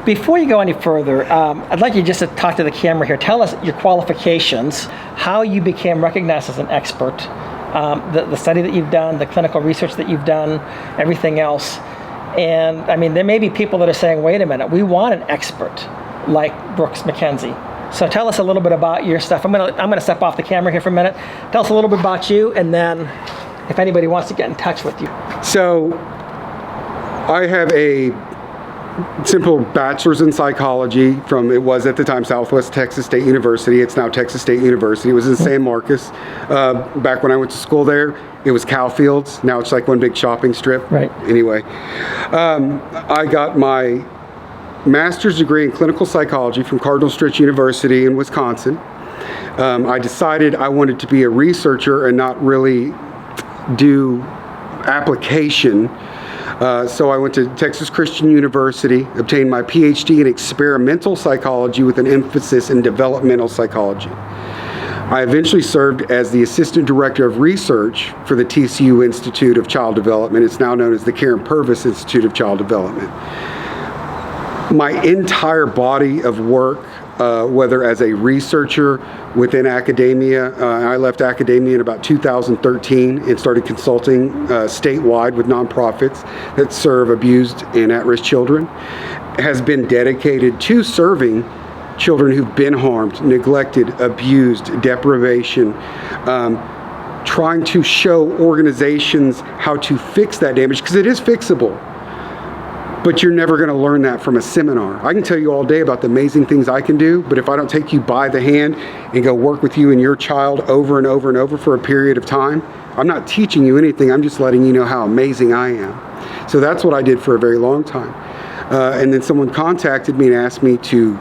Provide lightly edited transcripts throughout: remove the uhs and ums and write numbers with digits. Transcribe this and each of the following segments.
Before you go any further, I'd like you just to talk to the camera here. Tell us your qualifications, how you became recognized as an expert, the study that you've done, the clinical research that you've done, everything else. And I mean, there may be people that are saying, wait a minute, we want an expert like Brooks Mckenzie. So tell us a little bit about your stuff. I'm gonna step off the camera here for a minute. Tell us a little bit about you, and then if anybody wants to get in touch with you. So I have a simple bachelor's in psychology from, it was at the time Southwest Texas State University. It's now Texas State University. It was in San Marcos. Back when I went to school there, it was Cowfields. Now it's like one big shopping strip. Right. Anyway, I got my master's degree in clinical psychology from Cardinal Stritch University in Wisconsin. I decided I wanted to be a researcher and not really do application. So I went to Texas Christian University, obtained my Ph.D. in experimental psychology with an emphasis in developmental psychology. I eventually served as the Assistant Director of Research for the TCU Institute of Child Development. It's now known as the Karen Purvis Institute of Child Development. My entire body of work, whether as a researcher within academia, I left academia in about 2013 and started consulting statewide with nonprofits that serve abused and at-risk children, has been dedicated to serving children who've been harmed, neglected, abused, deprivation, trying to show organizations how to fix that damage, because it is fixable. But you're never going to learn that from a seminar. I can tell you all day about the amazing things I can do, but if I don't take you by the hand and go work with you and your child over and over and over for a period of time, I'm not teaching you anything. I'm just letting you know how amazing I am. So that's what I did for a very long time. And then someone contacted me and asked me to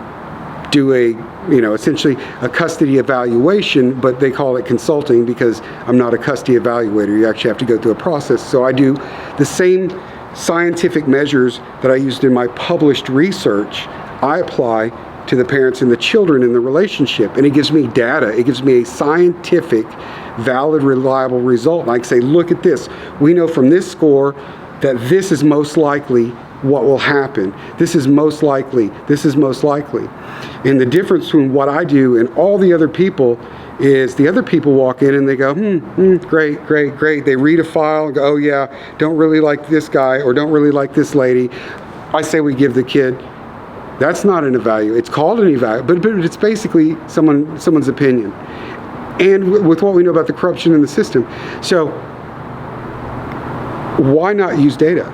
do essentially a custody evaluation, but they call it consulting because I'm not a custody evaluator. You actually have to go through a process. So I do the same scientific measures that I used in my published research, I apply to the parents and the children in the relationship. And it gives me data. It gives me a scientific, valid, reliable result. And I can say, look at this. We know from this score that this is most likely what will happen. This is most likely. This is most likely. And the difference between what I do and all the other people is the other people walk in and they go, great, great, great. They read a file and go, oh yeah, don't really like this guy or don't really like this lady. I say we give the kid. That's not an evaluation. It's called an evaluation, but it's basically someone's opinion. And with what we know about the corruption in the system. So why not use data?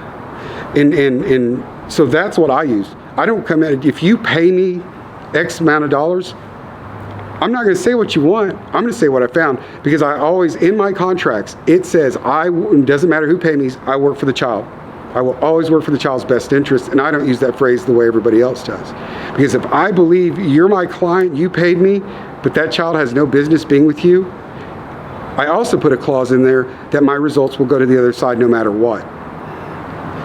And so that's what I use. I don't come in, if you pay me X amount of dollars, I'm not going to say what you want. I'm going to say what I found, because I always, in my contracts, it says it doesn't matter who pays me, I work for the child. I will always work for the child's best interest, and I don't use that phrase the way everybody else does. Because if I believe you're my client, you paid me, but that child has no business being with you, I also put a clause in there that my results will go to the other side no matter what.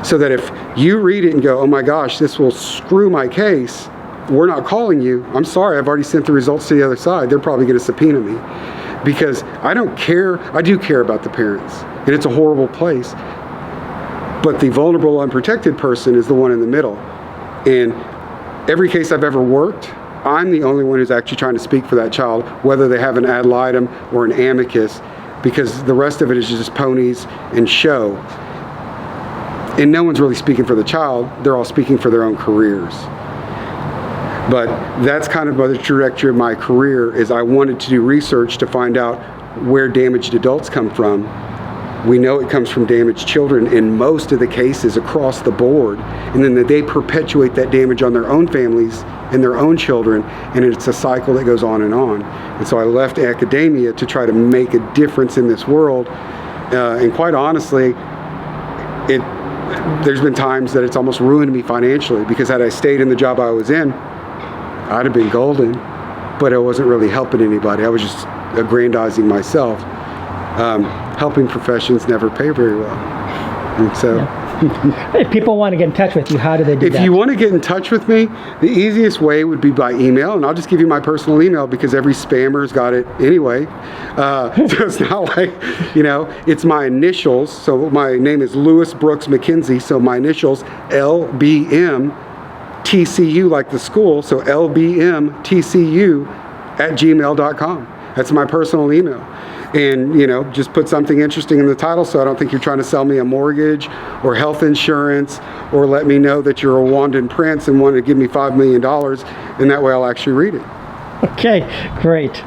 So that if you read it and go, oh my gosh, this will screw my case, we're not calling you. I'm sorry, I've already sent the results to the other side. They're probably going to subpoena me. Because I don't care, I do care about the parents. And it's a horrible place. But the vulnerable, unprotected person is the one in the middle. And every case I've ever worked, I'm the only one who's actually trying to speak for that child, whether they have an ad litem or an amicus, because the rest of it is just ponies and show. And no one's really speaking for the child. They're all speaking for their own careers. But that's kind of the trajectory of my career, is I wanted to do research to find out where damaged adults come from. We know it comes from damaged children in most of the cases across the board. And then they perpetuate that damage on their own families and their own children. And it's a cycle that goes on. And so I left academia to try to make a difference in this world. And quite honestly, there's been times that it's almost ruined me financially, because had I stayed in the job I was in, I'd have been golden, but I wasn't really helping anybody. I was just aggrandizing myself. Helping professions never pay very well. And so, if people want to get in touch with you, how do they do that? If you want to get in touch with me, the easiest way would be by email, and I'll just give you my personal email because every spammer's got it anyway. So it's not like, it's my initials. So my name is Lewis Brooks Mckenzie, so my initials, lbmtcu .tcu like the school, so lbmtcu@gmail.com. That's my personal email. And, just put something interesting in the title so I don't think you're trying to sell me a mortgage or health insurance, or let me know that you're a Wandan prince and want to give me $5 million, and that way I'll actually read it. Okay, great.